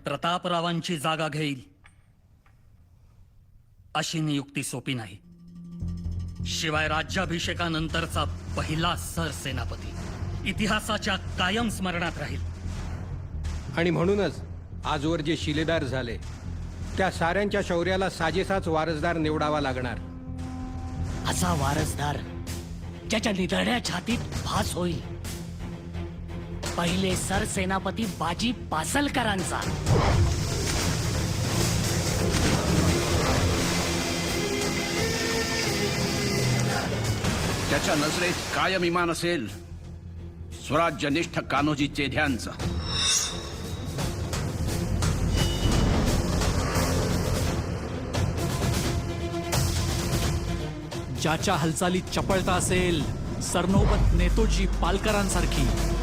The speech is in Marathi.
प्रतापरावांची जागा घेईल अशी नियुक्ती सोपी नाही. शिवाय राज्याभिषेकानंतरचा पहिला सरसेनापती इतिहासाच्या कायम स्मरणात राहील. आणि म्हणूनच आजवर जे शिलेदार झाले त्या साऱ्यांच्या शौर्याला साजेसाच वारसदार निवडावा लागणार. असा वारसदार ज्याच्या निधड्या छातीत भास होईल. पहिले सरसेनापती बाजी पासलकरांचा. त्याच्या नजरेत कायम इमान असेल स्वराज्यनिष्ठ कान्होजी चेध्यांचं. ज्याच्या हालचालीत चपळता असेल सरनोबत नेतोजी पालकरांसारखी.